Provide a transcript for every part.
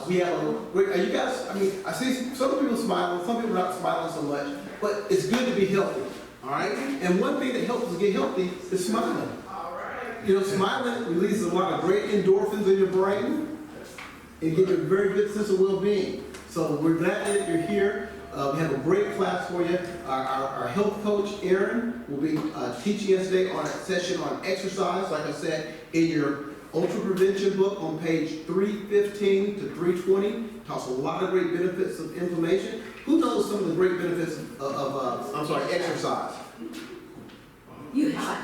We have a great, you guys, I mean, I see some people smiling, some people not smiling so much, but it's good to be healthy, all right? And one thing that helps us get healthy is smiling. You know, smiling releases a lot of great endorphins in your brain and give you a very good sense of well-being. So we're glad that you're here. We have a great class for you. Our health coach, Aaron, will be teaching us today on a session on exercise. Like I said, in your Ultra Prevention book on page 315 to 320, talks a lot of great benefits of inflammation. Who knows some of the great benefits of exercise? Your heart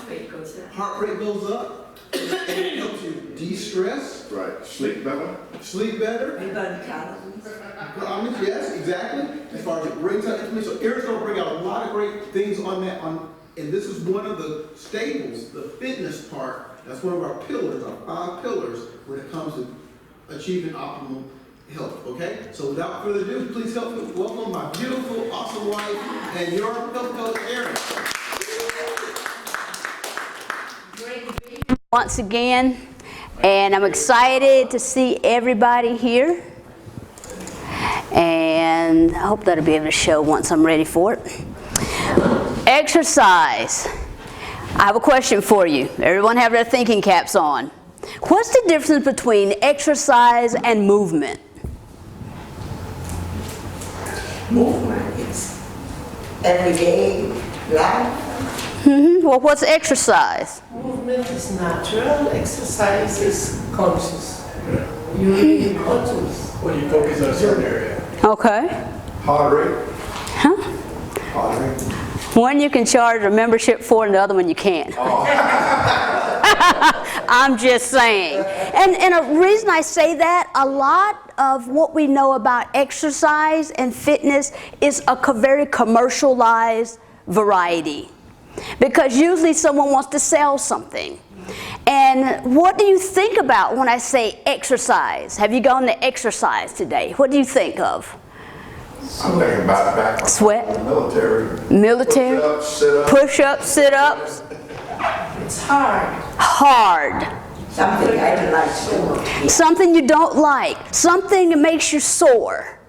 rate goes up. Heart rate goes up, and it helps you de-stress. Right. Sleep better. Sleep better. We burn calories. Yes, exactly. As far as it brings out information. So Aaron's going to bring out a lot of great things on that. And this is one of the staples, the fitness part. That's one of our pillars, our 5 pillars, when it comes to achieving optimal health. Okay? So without further ado, please help me welcome my beautiful, awesome wife and your health coach, Aaron. Once again, and I'm excited to see everybody here, and I hope that'll be able to show once I'm ready for it. Exercise. I have a question for you. Everyone have their thinking caps on. What's the difference between exercise and movement? Movement is everyday life. Well, what's exercise? Movement is natural, exercise is conscious. You're really conscious. When you focus on a certain area. Okay. Heart rate. Huh? Heart rate. One you can charge a membership for, and the other one you can't. I'm just saying. And a reason I say that, a lot of what we know about exercise and fitness is a very commercialized variety. Because usually someone wants to sell something. And what do you think about when I say exercise? Have you gone to exercise today? What do you think of? I'm thinking about back Sweat? Military. Push-ups, sit-ups. It's hard. Hard. Something I don't like to do. Something you don't like. Something that makes you sore.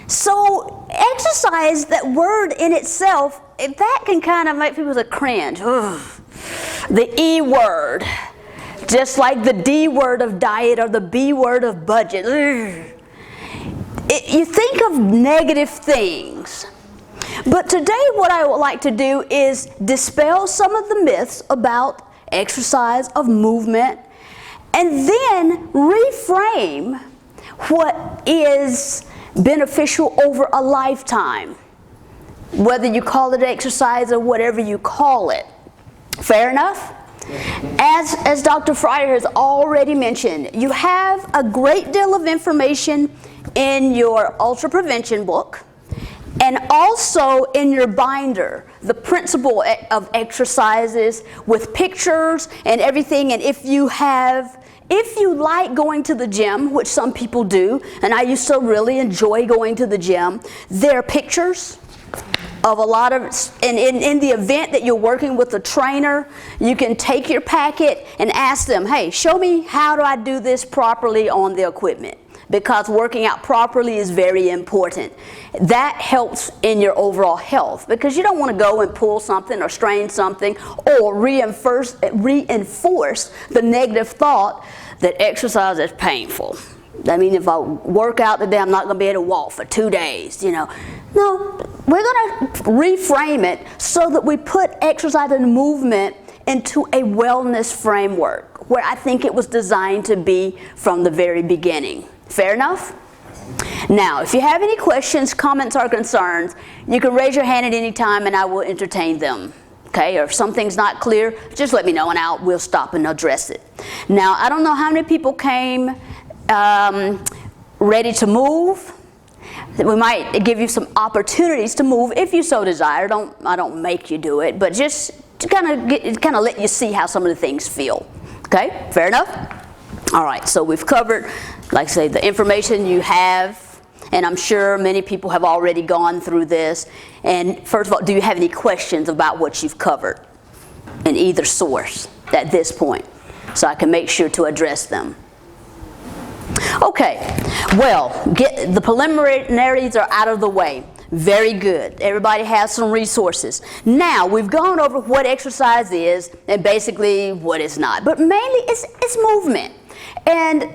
So exercise, that word in itself, that can kind of make people say cringe. Ugh. The E word. Just like the D word of diet or the B word of budget. Ugh. You think of negative things. But today what I would like to do is dispel some of the myths about exercise, of movement, and then reframe what is beneficial over a lifetime. Whether you call it exercise or whatever you call it. Fair enough? As Dr. Fryer has already mentioned, you have a great deal of information in your Ultra Prevention book and also in your binder, the principle of exercises with pictures and everything. And if you like going to the gym, which some people do, and I used to really enjoy going to the gym, there are pictures of a lot of, and in the event that you're working with a trainer, you can take your packet and ask them, hey, show me how do I do this properly on the equipment. Because working out properly is very important. That helps in your overall health, because you don't want to go and pull something or strain something or reinforce the negative thought that exercise is painful. I mean, if I work out today, I'm not going to be able to walk for 2 days, you know. No, we're going to reframe it so that we put exercise and movement into a wellness framework where I think it was designed to be from the very beginning. Fair enough? Now, if you have any questions, comments, or concerns, you can raise your hand at any time and I will entertain them. Okay, or if something's not clear, just let me know and we'll stop and address it. Now, I don't know how many people came ready to move. We might give you some opportunities to move if you so desire. I don't make you do it, but just to kind of let you see how some of the things feel. Okay, fair enough? All right, so we've covered, like I say, the information you have, and I'm sure many people have already gone through this. And first of all, do you have any questions about what you've covered in either source at this point, so I can make sure to address them? Okay, well, get the preliminaries are out of the way. Very good. Everybody has some resources. Now, we've gone over what exercise is and basically what it's not. But mainly it's movement. And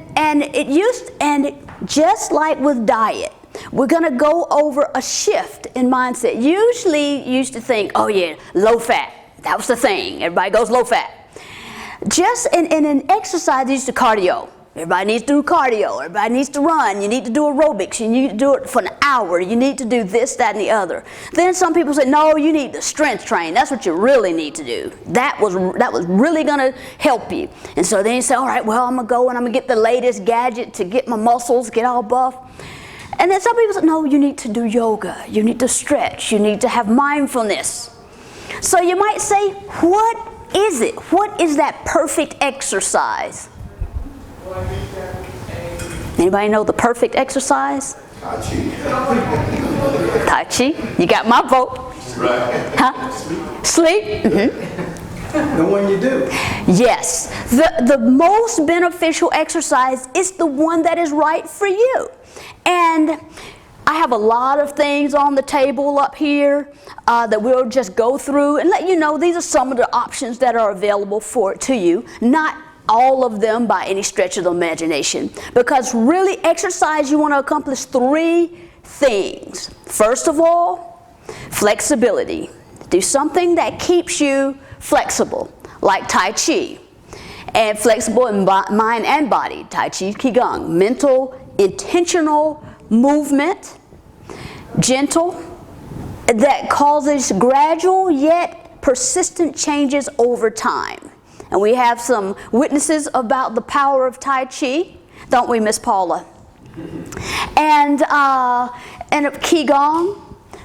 just like with diet, we're going to go over a shift in mindset. Usually you used to think, oh yeah, low fat. That was the thing. Everybody goes low fat. Just in an exercise, they used to cardio. Everybody needs to do cardio. Everybody needs to run. You need to do aerobics. You need to do it for an hour. You need to do this, that, and the other. Then some people say, no, you need to strength train. That's what you really need to do. That was really going to help you. And so then you say, all right, well, I'm going to go and I'm going to get the latest gadget to get my muscles, get all buff. And then some people say, no, you need to do yoga. You need to stretch. You need to have mindfulness. So you might say, what is it? What is that perfect exercise? Anybody know the perfect exercise? Tai Chi. Tai Chi. You got my vote. Right. Huh? Sleep? Mm-hmm. The one you do. Yes. The most beneficial exercise is the one that is right for you. And I have a lot of things on the table up here that we'll just go through and let you know these are some of the options that are available to you. Not all of them by any stretch of the imagination. Because really exercise, you want to accomplish 3 things. First of all, flexibility. Do something that keeps you flexible, like Tai Chi. And flexible in mind and body, Tai Chi, Qigong. Mental, intentional movement, gentle, that causes gradual yet persistent changes over time. And we have some witnesses about the power of Tai Chi, don't we, Miss Paula? And Qigong,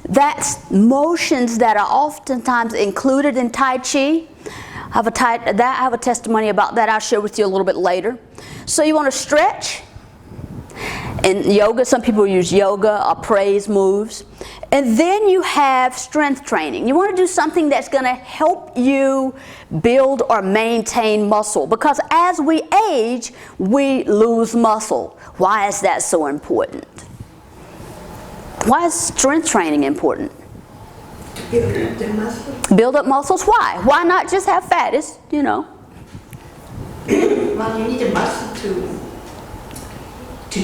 that's motions that are oftentimes included in Tai Chi. I have a testimony about that I'll share with you a little bit later. So you want to stretch. In yoga, some people use yoga or praise moves. And then you have strength training. You want to do something that's going to help you build or maintain muscle. Because as we age, we lose muscle. Why is that so important? Why is strength training important? Build up the muscle. Build up muscles? Why? Why not just have fat? It's, you know. Well, you need a muscle to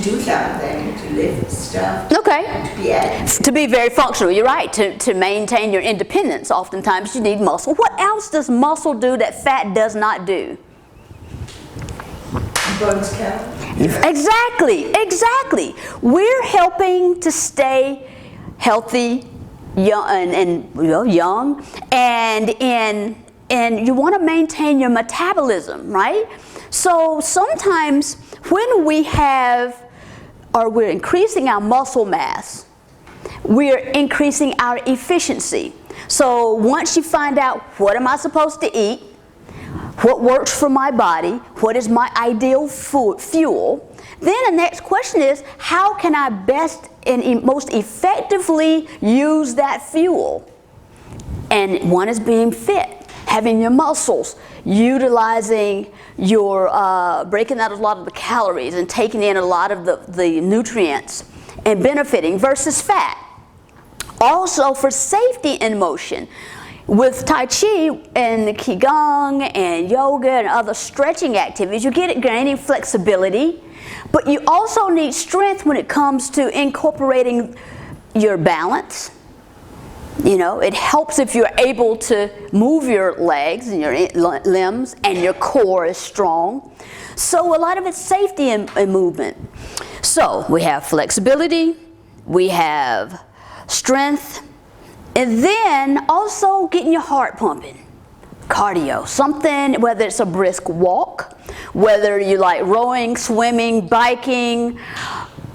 do something, to lift stuff. Okay. And to be active. To be very functional, you're right. To maintain your independence, oftentimes you need muscle. What else does muscle do that fat does not do? Burns calories. Exactly. We're helping to stay healthy, young, and you want to maintain your metabolism, right? So sometimes when we're increasing our muscle mass, we're increasing our efficiency. So once you find out what am I supposed to eat, what works for my body, what is my ideal fuel, then the next question is, how can I best and most effectively use that fuel? And one is being fit, having your muscles, utilizing your, breaking out a lot of the calories and taking in a lot of the nutrients and benefiting versus fat. Also for safety in motion. With Tai Chi and Qigong and yoga and other stretching activities, you get gaining flexibility, but you also need strength when it comes to incorporating your balance. You know, it helps if you're able to move your legs and your limbs and your core is strong. So a lot of it's safety and movement. So we have flexibility, we have strength, and then also getting your heart pumping. Cardio, something, whether it's a brisk walk, whether you like rowing, swimming, biking,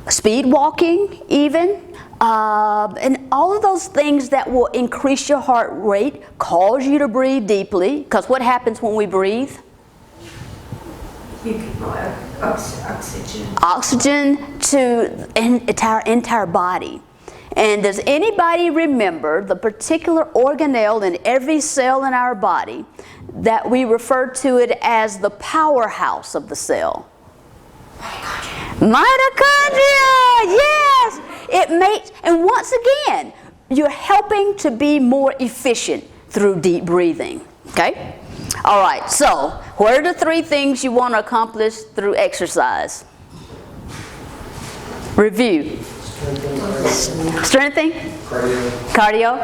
speed walking even, and all of those things that will increase your heart rate, cause you to breathe deeply, because what happens when we breathe? You get more oxygen. Oxygen to our entire body. And does anybody remember the particular organelle in every cell in our body that we refer to it as the powerhouse of the cell? Mitochondria, yes. It makes, and once again, you're helping to be more efficient through deep breathing, okay? All right, so what are the 3 things you want to accomplish through exercise? Review. Strengthening? Cardio?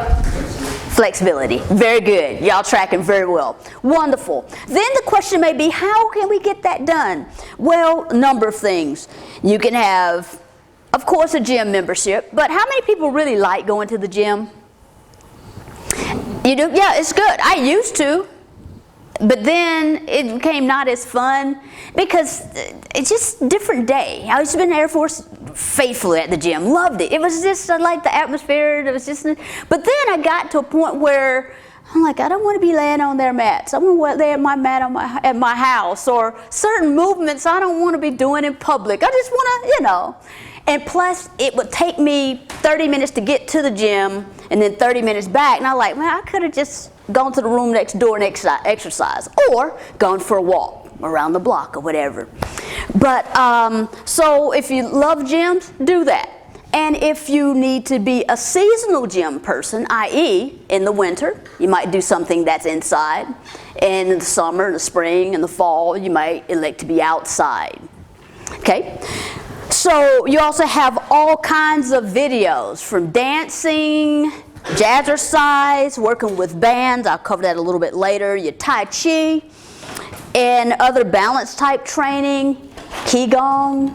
Flexibility. Very good. Y'all tracking very well. Wonderful. Then the question may be, how can we get that done? Well, a number of things. You can have, of course, a gym membership, but how many people really like going to the gym? You do? Yeah, it's good. I used to. But then it became not as fun because it's just a different day. I used to be in the Air Force faithfully at the gym, loved it. It was just, I liked the atmosphere. It was just, but then I got to a point where I'm like, I don't want to be laying on their mats. I want to lay at my mat at my house, or certain movements I don't want to be doing in public. I just want to, And plus, it would take me 30 minutes to get to the gym and then 30 minutes back. And I'm like, man, I could have just gone to the room next door and exercise, or gone for a walk around the block or whatever. But so if you love gyms, do that. And if you need to be a seasonal gym person, i.e. in the winter, you might do something that's inside. And in the summer, in the spring, in the fall, you might elect to be outside. Okay? So you also have all kinds of videos, from dancing, jazzercise, working with bands, I'll cover that a little bit later, your Tai Chi, and other balance type training, Qigong,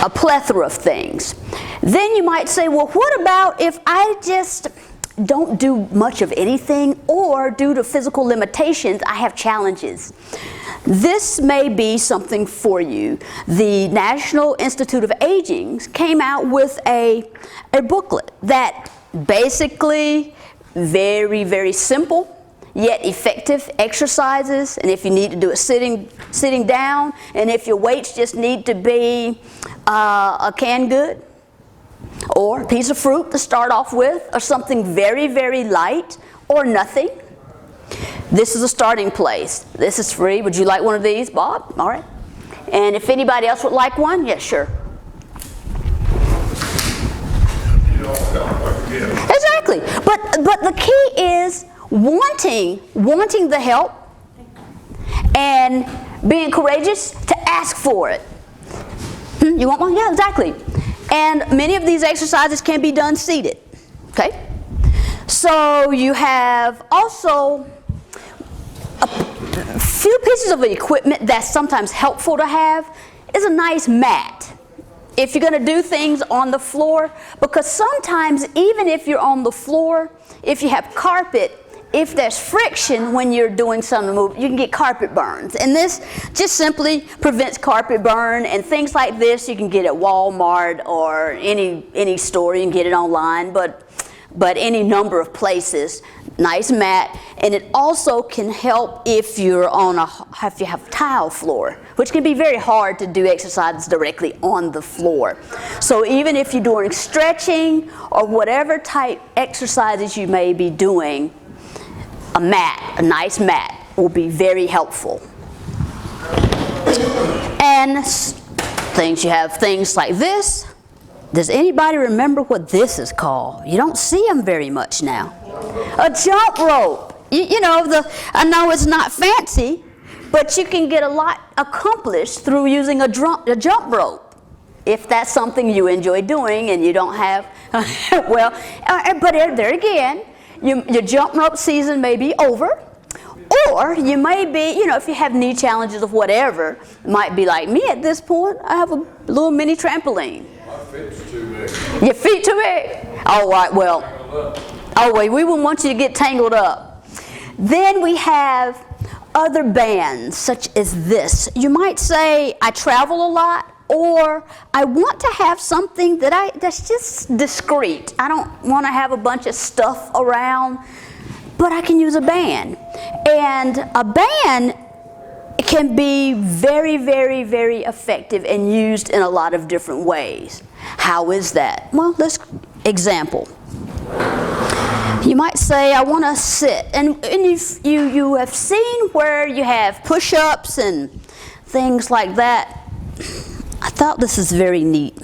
a plethora of things. Then you might say, well, what about if I just don't do much of anything, or due to physical limitations, I have challenges? This may be something for you. The National Institute of Aging came out with a booklet that basically very, very simple yet effective exercises, and if you need to do it sitting down, and if your weights just need to be a canned good or a piece of fruit to start off with, or something very, very light, or nothing. This is a starting place. This is free. Would you like one of these, Bob? All right. And if anybody else would like one, yeah, sure. Exactly. But the key is wanting the help and being courageous to ask for it. You want one? Yeah, exactly. And many of these exercises can be done seated. Okay? So you have also a few pieces of equipment that's sometimes helpful to have is a nice mat. If you're going to do things on the floor, because sometimes even if you're on the floor, if you have carpet, if there's friction when you're doing some move, you can get carpet burns. And this just simply prevents carpet burn, and things like this you can get at Walmart or any store. You can get it online, but any number of places. Nice mat, and it also can help if you're on if you have tile floor, which can be very hard to do exercises directly on the floor. So even if you're doing stretching or whatever type exercises you may be doing, a nice mat, will be very helpful. And you have things like this. Does anybody remember what this is called? You don't see them very much now. A jump rope. I know it's not fancy, but you can get a lot accomplished through using a jump rope, if that's something you enjoy doing and you don't have, but there again, your jump rope season may be over, or you may be, if you have knee challenges or whatever, might be like me at this point, I have a little mini trampoline. My feet's too big. Your feet too big? All right, we wouldn't want you to get tangled up. Then we have other bands, such as this. You might say, I travel a lot, or I want to have something that's just discreet. I don't want to have a bunch of stuff around, but I can use a band. And a band can be very, very, very effective and used in a lot of different ways. How is that? Well, let's example. You might say, I want to sit. And you have seen where you have push-ups and things like that. I thought this is very neat.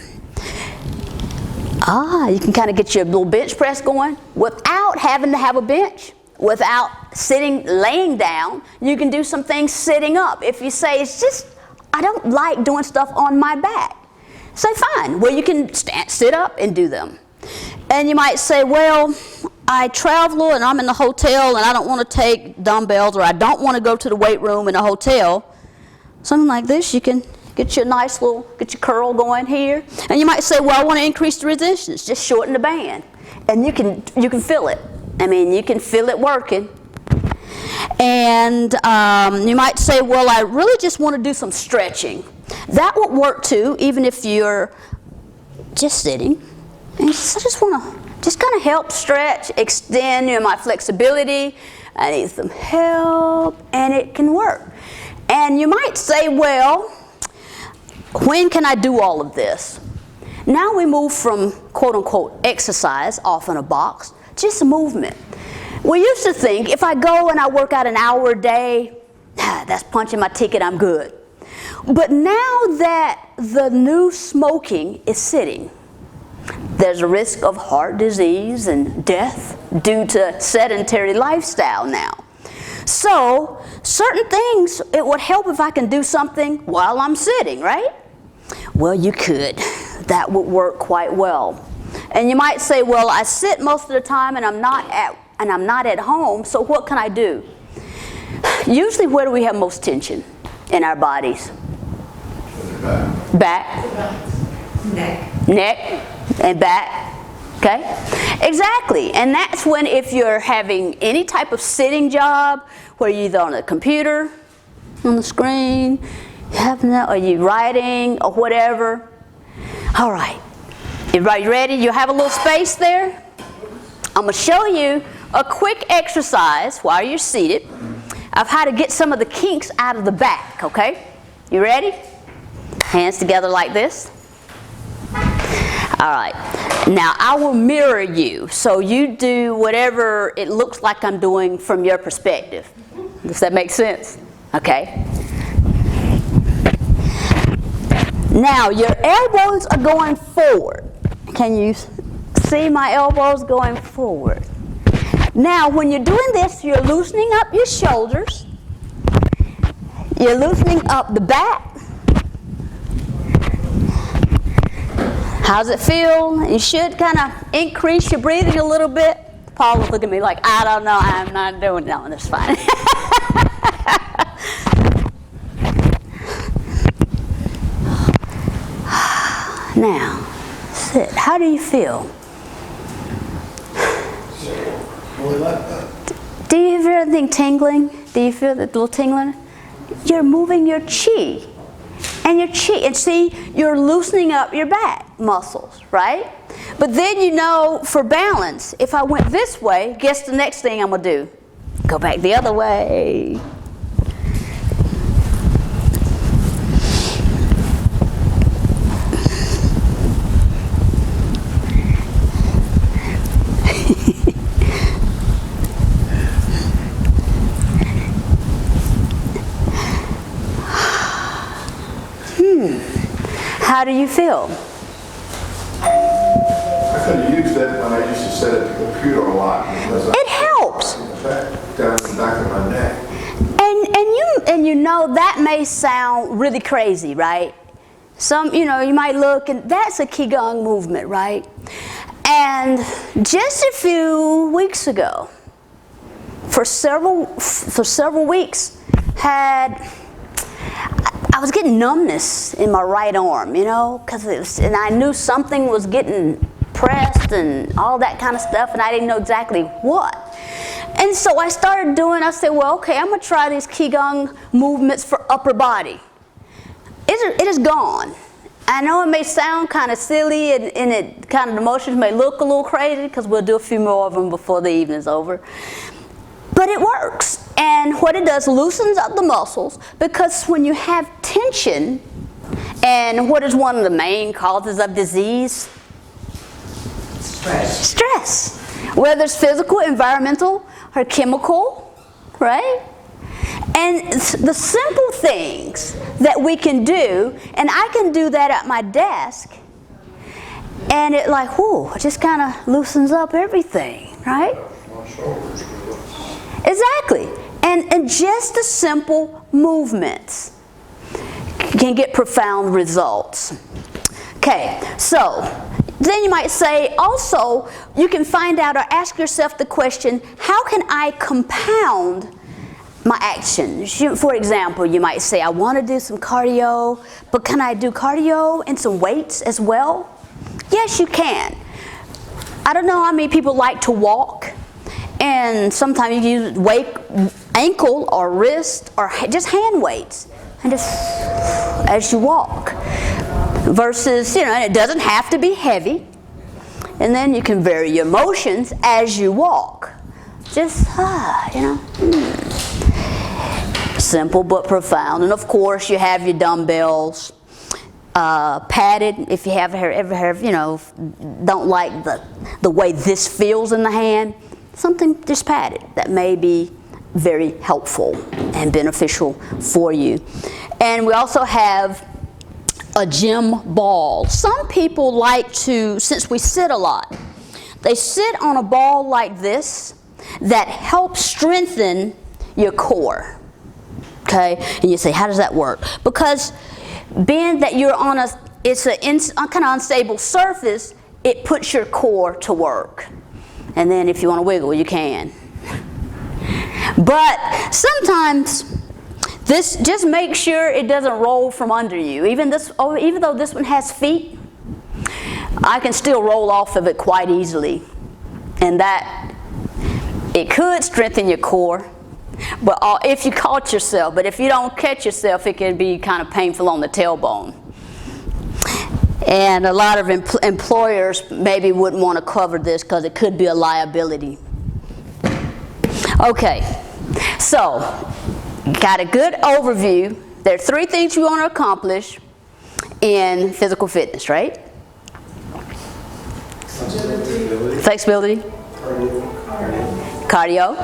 You can kind of get your little bench press going without having to have a bench, without laying down. You can do some things sitting up. If you say, it's just, I don't like doing stuff on my back, say fine. Well, you can sit up and do them. And you might say, well, I travel and I'm in the hotel and I don't want to take dumbbells, or I don't want to go to the weight room in a hotel. Something like this, you can get your get your curl going here. And you might say, well, I want to increase the resistance, just shorten the band. And you can feel it. I mean, you can feel it working. And you might say, well, I really just want to do some stretching. That would work too, even if you're just sitting. And I just want to just kind of help stretch, extend my flexibility. I need some help, and it can work. And you might say, well, when can I do all of this? Now we move from quote-unquote exercise off in a box, just movement. We used to think if I go and I work out an hour a day, that's punching my ticket, I'm good. But now that the new smoking is sitting, there's a risk of heart disease and death due to sedentary lifestyle now. So, certain things, it would help if I can do something while I'm sitting, right? Well, you could. That would work quite well. And you might say, well, I sit most of the time and I'm not at home, so what can I do? Usually, where do we have most tension in our bodies? Back. Neck and back. Okay? Exactly. And that's when, if you're having any type of sitting job, where you're either on a computer, on the screen, or you're writing, or whatever. All right. Everybody ready? You have a little space there? I'm going to show you a quick exercise while you're seated of how to get some of the kinks out of the back, okay? You ready? Hands together like this. All right. Now, I will mirror you, so you do whatever it looks like I'm doing from your perspective. Does that make sense? Okay. Now, your elbows are going forward. Can you see my elbows going forward? Now, when you're doing this, you're loosening up your shoulders. You're loosening up the back. How's it feel? You should kind of increase your breathing a little bit. Paul was looking at me like, I don't know, I'm not doing that. No, that's fine. Now, sit. How do you feel? Do you feel anything tingling? Do you feel the little tingling? You're moving your chi. And see, you're loosening up your back muscles, right? But then you know, for balance, if I went this way, guess the next thing I'm going to do? Go back the other way. How do you feel? I could have used that when I used to sit at the computer a lot. It helps. Down the back of my neck. And you know that may sound really crazy, right? You might look, and that's a Qigong movement, right? And just a few weeks ago, for several weeks, I was getting numbness in my right arm, and I knew something was getting pressed and all that kind of stuff, and I didn't know exactly what. And so I said, well, okay, I'm going to try these Qigong movements for upper body. It is gone. I know it may sound kind of silly, and the motions may look a little crazy, because we'll do a few more of them before the evening's over. But it works. And what it does, loosens up the muscles, because when you have tension, and what is one of the main causes of disease? Stress. Whether it's physical, environmental, or chemical, right? And the simple things that we can do, and I can do that at my desk, and it like, whoo, it just kind of loosens up everything, right? Exactly. And just the simple movements can get profound results. Okay, so then you might say, also, you can find out or ask yourself the question, how can I compound my actions? For example, you might say, I want to do some cardio, but can I do cardio and some weights as well? Yes, you can. I don't know how many people like to walk, and sometimes you use weight, ankle or wrist or just hand weights, and just as you walk. Versus, and it doesn't have to be heavy, and then you can vary your motions as you walk. Just, simple but profound. And of course, you have your dumbbells, padded. If you ever have, don't like the way this feels in the hand, something just padded that may be very helpful and beneficial for you. And we also have a gym ball. Some people like to, since we sit a lot, they sit on a ball like this that helps strengthen your core. Okay, and you say, how does that work? Because being that you're on it's a kind of unstable surface, it puts your core to work. And then if you want to wiggle, you can. But sometimes this, just make sure it doesn't roll from under you. Even though this one has feet, I can still roll off of it quite easily. And that, it could strengthen your core, but if you caught yourself. But if you don't catch yourself, it can be kind of painful on the tailbone. And a lot of employers maybe wouldn't want to cover this because it could be a liability. Okay, so got a good overview. There are 3 things you want to accomplish in physical fitness, right? Flexibility, cardio,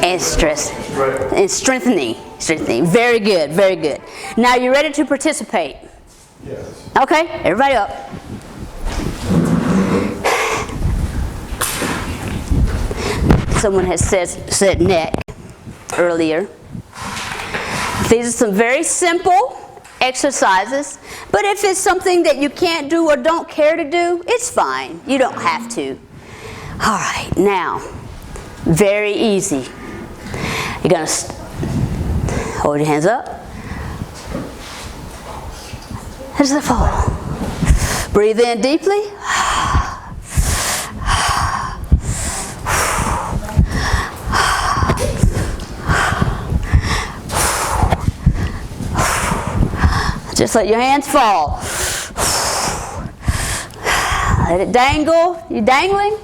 and stress, and strengthening. Very good, very good. Now you're ready to participate. Yes. Okay, everybody up. Someone has said neck earlier. These are some very simple exercises, but if it's something that you can't do or don't care to do, it's fine. You don't have to. All right, now, very easy. You're going to hold your hands up. How does it fall? Breathe in deeply. Just let your hands fall. Let it dangle. You dangling?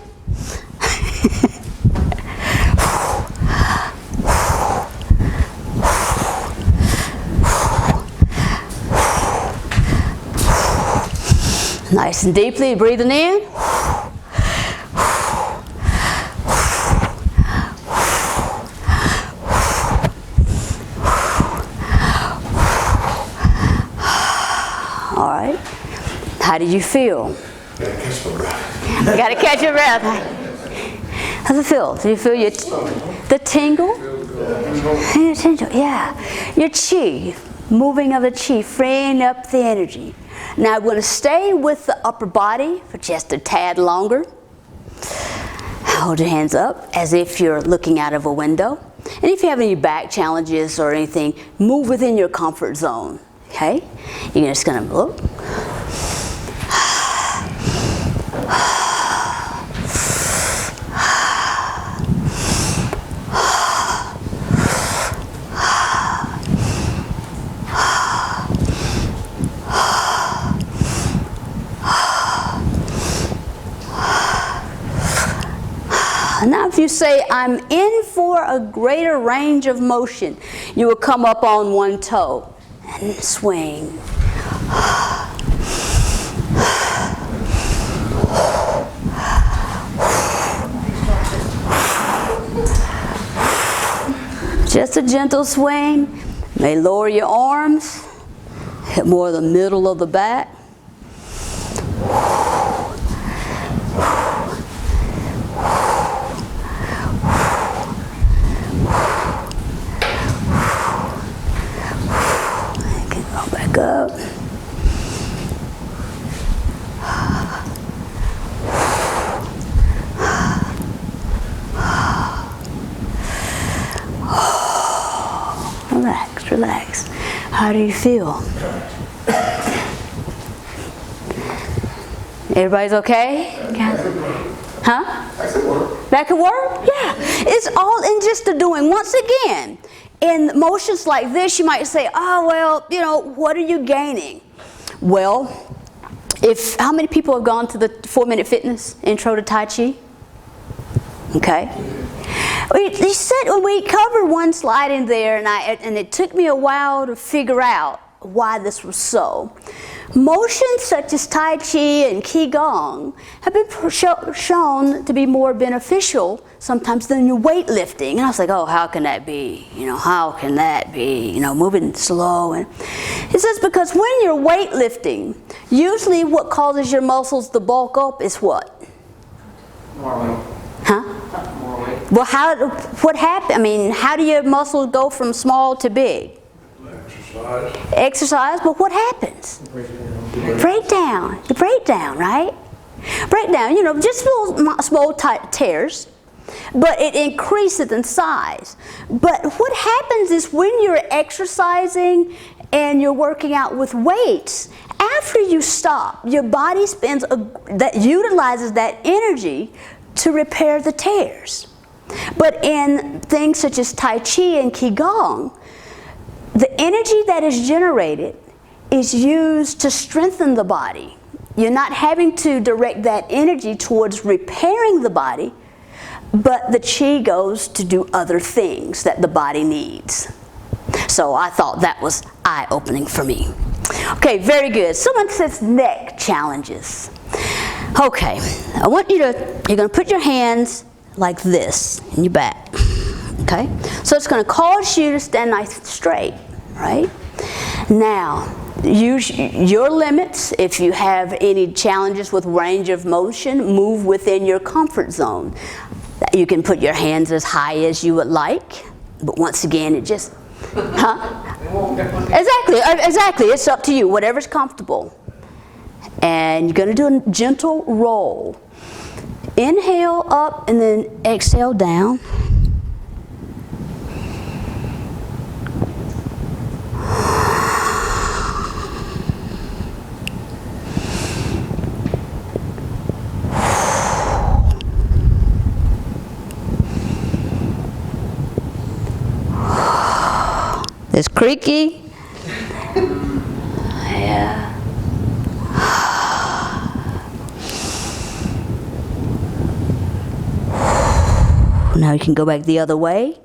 Nice and deeply, breathing in. All right. How did you feel? Gotta catch my breath. You gotta catch your breath. How does it feel? Do you feel the tingle? The tingle, yeah. Your chi, moving of the chi, freeing up the energy. Now I'm going to stay with the upper body for just a tad longer. Hold your hands up as if you're looking out of a window. And if you have any back challenges or anything, move within your comfort zone. Okay? You're just going to look. Now if you say, I'm in for a greater range of motion, you will come up on one toe and swing. Just a gentle swing. May lower your arms. Hit more of the middle of the back. Okay, go back up. Relax, relax. How do you feel? Everybody's okay? Huh? That could work? Yeah. It's all in just the doing. Once again, in motions like this, you might say, oh, well, you know, what are you gaining? Well, how many people have gone to the 4-Minute Fitness Intro to Tai Chi? Okay. You said when we covered one slide in there, and it took me a while to figure out why this was so. Motions such as Tai Chi and Qigong have been shown to be more beneficial sometimes than your weightlifting. And I was like, oh, how can that be? You know, how can that be? You know, moving slow. And it says because when you're weightlifting, usually what causes your muscles to bulk up is what? More weight. Huh? More weight. Well, what happened? I mean, how do your muscles go from small to big? Exercise, but what happens? Breakdown. The breakdown, right? Breakdown, you know, just small tears, but it increases in size. But what happens is when you're exercising and you're working out with weights, after you stop, your body utilizes that energy to repair the tears. But in things such as Tai Chi and Qigong, the energy that is generated is used to strengthen the body. You're not having to direct that energy towards repairing the body, but the Qi goes to do other things that the body needs. So I thought that was eye-opening for me. Okay, very good. Someone says neck challenges. Okay, I want you're going to put your hands like this in your back. Okay, so it's going to cause you to stand nice and straight, right? Now, use your limits. If you have any challenges with range of motion, move within your comfort zone. You can put your hands as high as you would like, but once again, it just, Exactly, it's up to you, whatever's comfortable. And you're going to do a gentle roll. Inhale up and then exhale down. It's creaky. Yeah. Now you can go back the other way.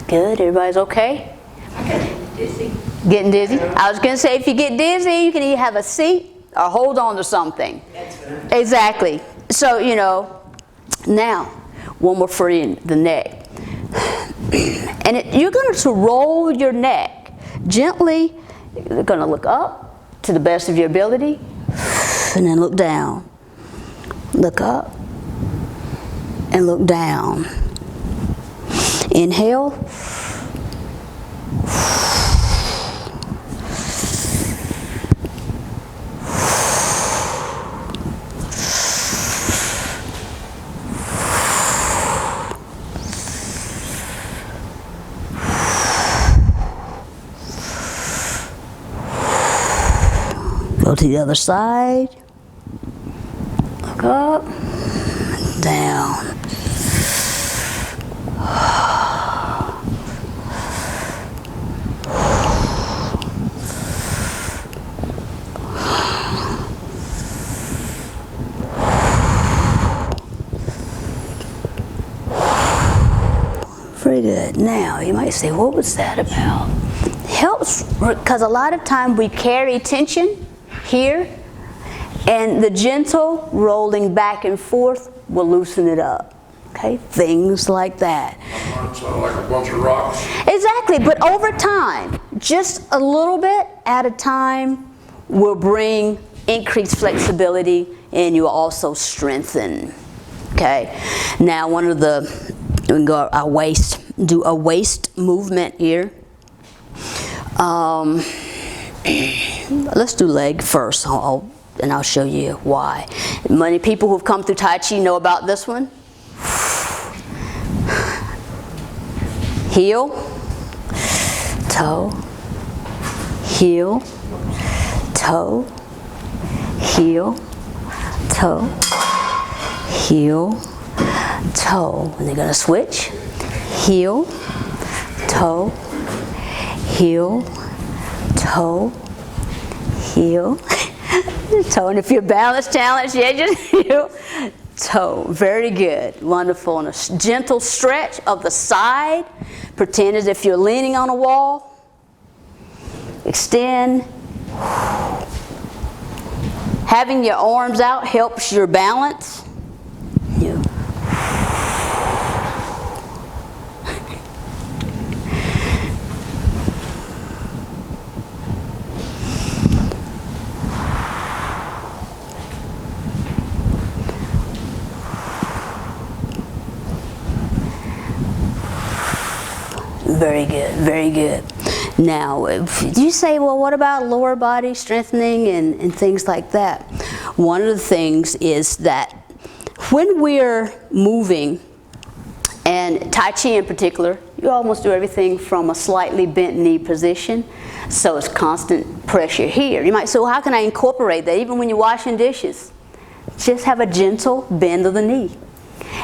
Good, everybody's okay? Dizzy. Getting dizzy? I was going to say if you get dizzy, you can either have a seat or hold on to something. Exactly. So, you know, now, one more for you, the neck. And you're going to roll your neck gently. You're going to look up to the best of your ability, and then look down. Look up and look down. Inhale. Go to the other side. Look up, down. Pretty good. Now, you might say, what was that about? Helps, because a lot of time we carry tension here, and the gentle rolling back and forth will loosen it up. Okay, things like that. It's like a bunch of rocks. Exactly, but over time, just a little bit at a time will bring increased flexibility, and you will also strengthen. Okay, now we can go our waist, do a waist movement here. Let's do leg first, and I'll show you why. Many people who've come through Tai Chi know about this one. Heel, toe, heel, toe, heel, toe, heel, toe. And they're going to switch. Heel, toe, heel, toe, heel, toe. And if you're balance challenged, yeah, just heel, toe. Very good. Wonderful. And a gentle stretch of the side. Pretend as if you're leaning on a wall. Extend. Having your arms out helps your balance. Yeah. Very good, very good. Now, if you say, well, what about lower body strengthening and things like that? One of the things is that when we're moving, and Tai Chi in particular, you almost do everything from a slightly bent knee position, so it's constant pressure here. You might say, well, how can I incorporate that even when you're washing dishes? Just have a gentle bend of the knee.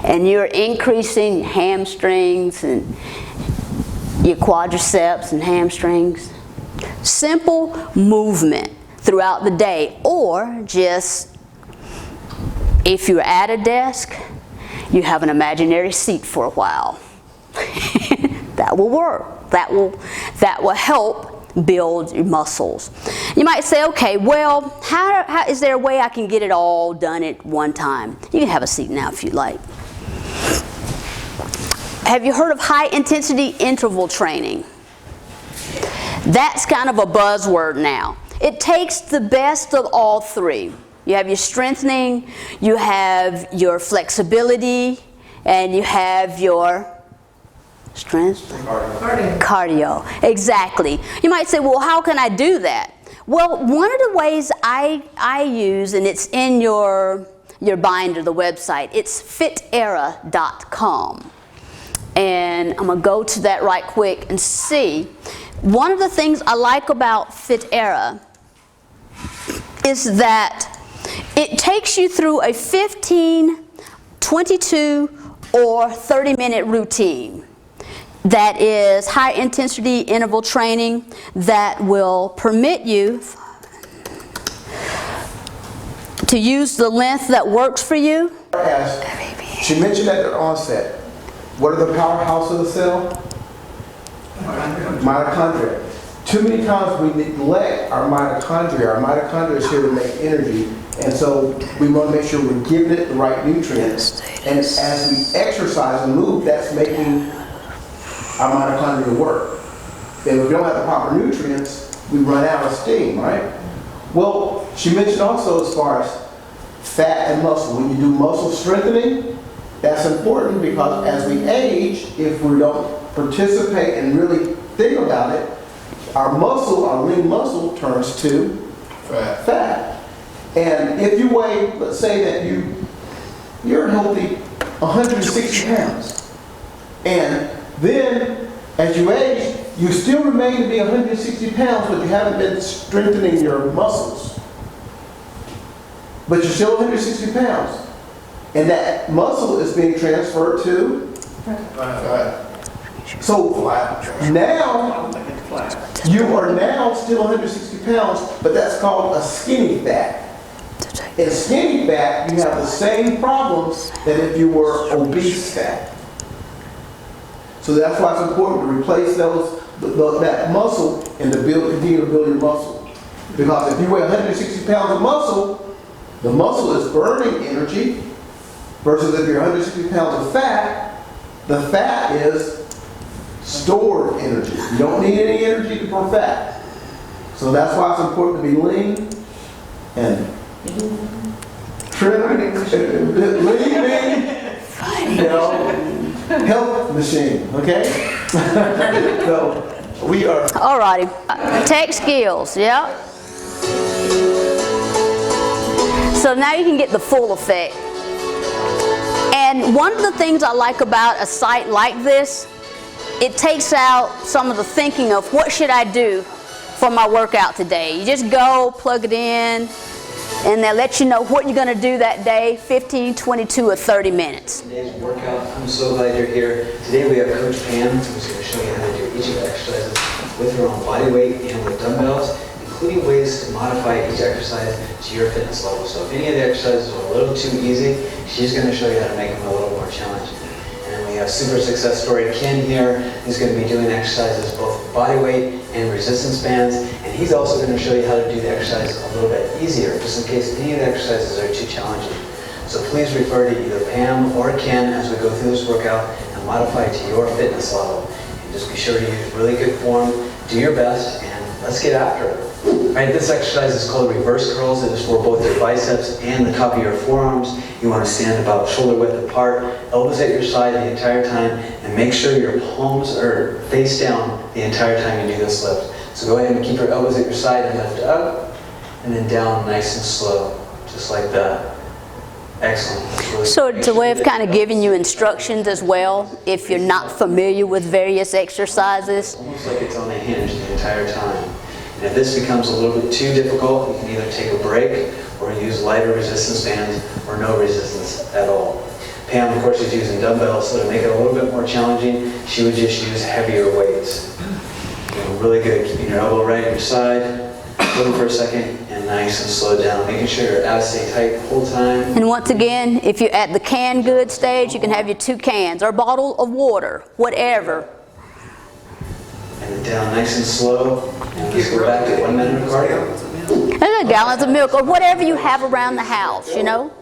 And you're increasing hamstrings and your quadriceps and hamstrings. Simple movement throughout the day, or just if you're at a desk, you have an imaginary seat for a while. That will work. That will help build your muscles. You might say, okay, well, how is there a way I can get it all done at one time? You can have a seat now if you'd like. Have you heard of high intensity interval training? That's kind of a buzzword now. It takes the best of all three. You have your strengthening, you have your flexibility, and you have your strength? Cardio. Exactly. You might say, well, how can I do that? Well, one of the ways I use, and it's in your binder, the website, it's fitera.com. And I'm going to go to that right quick and see. One of the things I like about Fitera is that it takes you through a 15, 22, or 30-minute routine that is high intensity interval training that will permit you to use the length that works for you. She mentioned at the onset, what are the powerhouse of the cell? Mitochondria. Too many times we neglect our mitochondria. Our mitochondria is here to make energy, and so we want to make sure we're giving it the right nutrients. And as we exercise and move, that's making our mitochondria work. And if we don't have the proper nutrients, we run out of steam, right? Well, she mentioned also as far as fat and muscle. When you do muscle strengthening, that's important because as we age, if we don't participate and really think about it, our muscle, our lean muscle, turns to fat. And if you weigh, let's say that you're healthy 160 pounds, and then as you age, you still remain to be 160 pounds, but you haven't been strengthening your muscles. But you're still 160 pounds. And that muscle is being transferred to fat. So now, you are now still 160 pounds, but that's called a skinny fat. In skinny fat, you have the same problems that if you were obese fat. So that's why it's important to replace that muscle and to continue to build your muscle. Because if you weigh 160 pounds of muscle, the muscle is burning energy, versus if you're 160 pounds of fat, the fat is stored energy. You don't need any energy to burn fat. So that's why it's important to be lean and trim, lean, health machine, okay? So we are. Alrighty, tech skills, yeah. So now you can get the full effect. And one of the things I like about a site like this, it takes out some of the thinking of what should I do for my workout today. You just go, plug it in, and they'll let you know what you're going to do that day, 15, 22, or 30 minutes. Today's workout, I'm so glad you're here. Today we have Coach Pam, who's going to show you how to do each of the exercises with her own body weight and with dumbbells, including ways to modify each exercise to your fitness level. So if any of the exercises are a little too easy, she's going to show you how to make them a little more challenging. And then we have super success story Ken here, who's going to be doing exercises both with body weight and resistance bands. And he's also going to show you how to do the exercise a little bit easier, just in case any of the exercises are too challenging. So please refer to either Pam or Ken as we go through this workout and modify it to your fitness level. And just be sure to use really good form, do your best, and let's get after it. All right, this exercise is called reverse curls. It is for both your biceps and the top of your forearms. You want to stand about shoulder width apart, elbows at your side the entire time, and make sure your palms are face down the entire time you do this lift. So go ahead and keep your elbows at your side and lift up, and then down nice and slow, just like that. Excellent. Really So it's a way of kind of giving you instructions as well, if you're not familiar with various exercises. Almost like it's on a hinge the entire time. And if this becomes a little bit too difficult, you can either take a break or use lighter resistance bands or no resistance at all. Pam, of course, is using dumbbells, so to make it a little bit more challenging, she would just use heavier weights. Really good, keeping your elbow right at your side, hold it for a second, and nice and slow down, making sure your abs stay tight the whole time. And once again, if you're at the canned goods stage, you can have your 2 cans or a bottle of water, whatever. And then down nice and slow, and let's go back to 1 minute of cardio. And gallons of milk or whatever you have around the house, you know.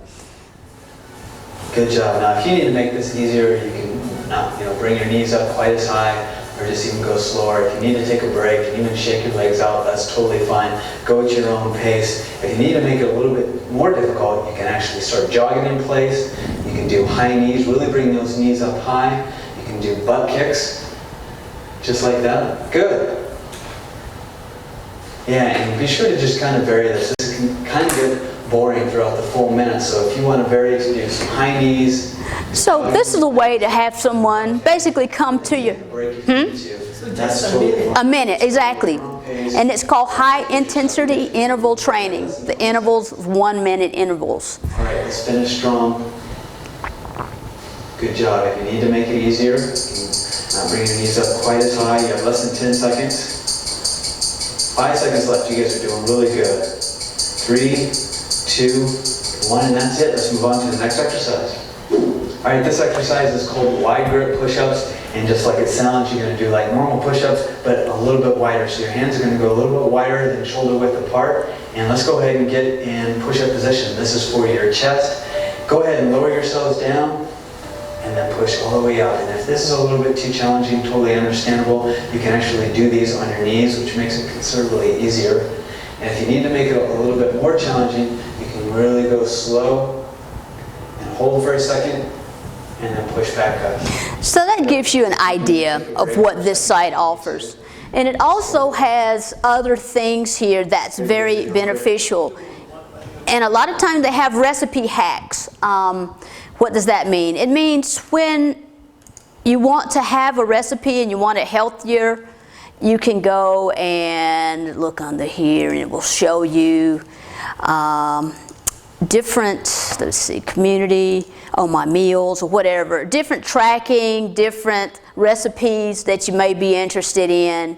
Good job. Now, if you need to make this easier, you can not, bring your knees up quite as high, or just even go slower. If you need to take a break and even shake your legs out, that's totally fine. Go at your own pace. If you need to make it a little bit more difficult, you can actually start jogging in place. You can do high knees, really bring those knees up high. You can do butt kicks, just like that. Good. Yeah, and be sure to just kind of vary this. This can kind of get boring throughout the full minute, so if you want to vary, do some high knees. So this is a way to have someone basically come to you. That's totally fine. A minute, exactly. And it's called high intensity interval training. The intervals, 1 minute intervals. All right, let's finish strong. Good job. If you need to make it easier, you can bring your knees up quite as high. You have less than 10 seconds. 5 seconds left. You guys are doing really good. 3, 2, 1, and that's it. Let's move on to the next exercise. All right, this exercise is called wide grip push-ups, and just like it sounds, you're going to do like normal push-ups, but a little bit wider. So your hands are going to go a little bit wider than shoulder width apart. And let's go ahead and get in push-up position. This is for your chest. Go ahead and lower yourselves down, and then push all the way up. And if this is a little bit too challenging, totally understandable. You can actually do these on your knees, which makes it considerably easier. And if you need to make it a little bit more challenging, you can really go slow and hold for a second, and then push back up. So that gives you an idea of what this site offers. And it also has other things here that's very beneficial. And a lot of times they have recipe hacks. What does that mean? It means when you want to have a recipe and you want it healthier, you can go and look under here and it will show you different, let's see, community, my meals or whatever, different tracking, different recipes that you may be interested in,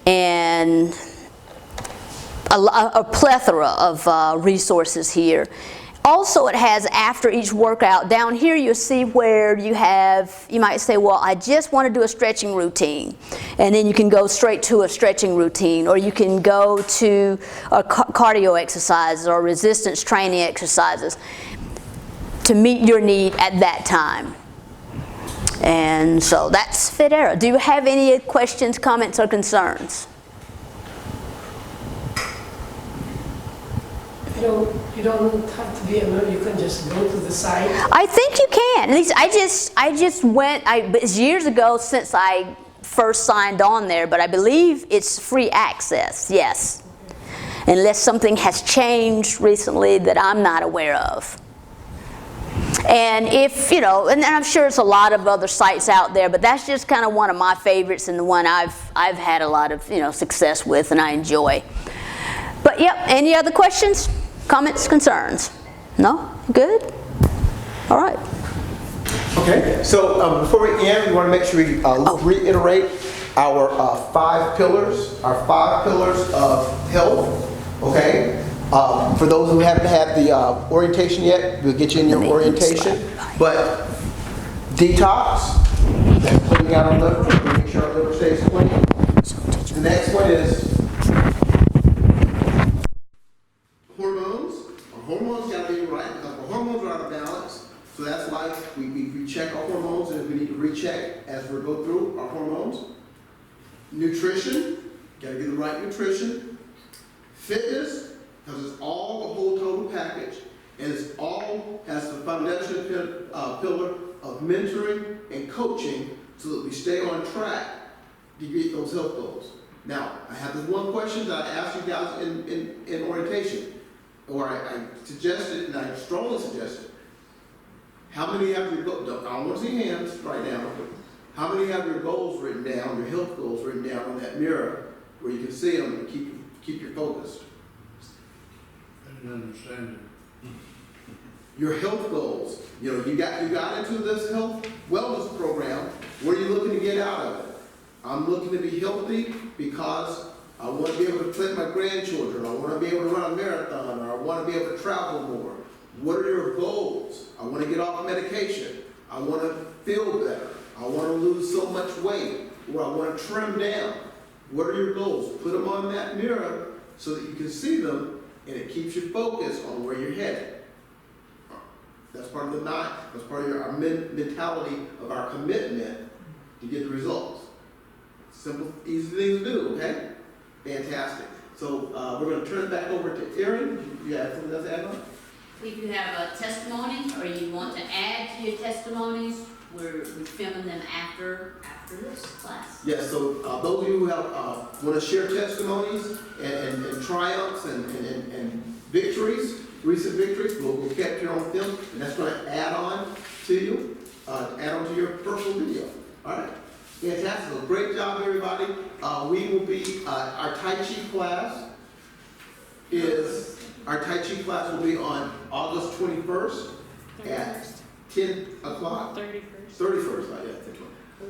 and a plethora of resources here. Also, it has after each workout. Down here you'll see where you might say, well, I just want to do a stretching routine. And then you can go straight to a stretching routine, or you can go to a cardio exercises or resistance training exercises to meet your need at that time. And so that's Fitera. Do you have any questions, comments, or concerns? You don't have to be a member, you can just go to the site. I think you can. At least I just went, it's years ago since I first signed on there, but I believe it's free access, yes. Unless something has changed recently that I'm not aware of. And if, you know, and I'm sure it's a lot of other sites out there, but that's just kind of one of my favorites and the one I've had a lot of, you know, success with and I enjoy. But yep, any other questions, comments, concerns? No? Good? All right. Okay, so before we end, we want to make sure we reiterate our 5 pillars of health, okay? For those who haven't had the orientation yet, we'll get you in your orientation. But detox, that's putting out our liver, making sure our liver stays clean. The next one is hormones. Our hormones got to be right because our hormones are out of balance. So that's why we check our hormones, and we need to recheck as we go through our hormones. Nutrition, got to get the right nutrition. Fitness, because it's all the whole total package, and it's all has the foundational pillar of mentoring and coaching so that we stay on track to get those health goals. Now, I have this one question that I asked you guys in orientation, or I suggested, and I strongly suggested, how many have your goals, I don't want to see hands right now, how many have your goals written down, your health goals written down on that mirror where you can see them and keep your focus? I didn't understand it. Your health goals. You know, you got into this health wellness program. What are you looking to get out of it? I'm looking to be healthy because I want to be able to play with my grandchildren. I want to be able to run a marathon, or I want to be able to travel more. What are your goals? I want to get off medication. I want to feel better. I want to lose so much weight, or I want to trim down. What are your goals? Put them on that mirror so that you can see them, and it keeps you focused on where you're headed. That's part of the night. That's part of our mentality of our commitment to get the results. Simple, easy thing to do, okay? Fantastic. So we're going to turn it back over to Erin. You have something else to add on? If you have a testimony or you want to add to your testimonies, we're filming them after this class. Yes, so those of you who have want to share testimonies and triumphs and victories, recent victories, we'll capture on film, and that's going to add on to you, add on to your personal video. All right, fantastic. So great job, everybody. We will be our Tai Chi class will be on August 21st at 10 o'clock. 31st, yeah.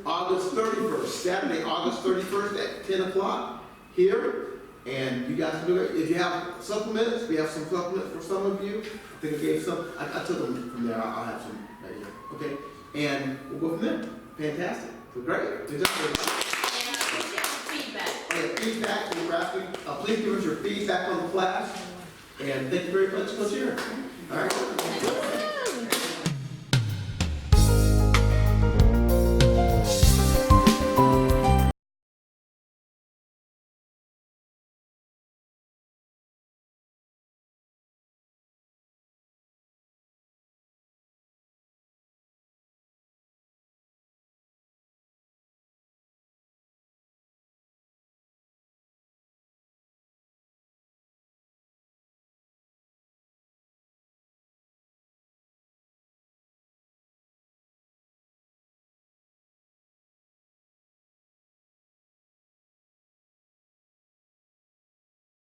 August 31st, Saturday, August 31st at 10 o'clock here. And you guys can do it. If you have supplements, we have some supplements for some of you. I think I gave some. I took them from there. I'll have some right here. Okay. And we'll go from there. Fantastic. So great. Good job. Feedback. Okay, feedback. We're asking. Please give us your feedback on the class. And thank you very much, Coach Aaron. All right.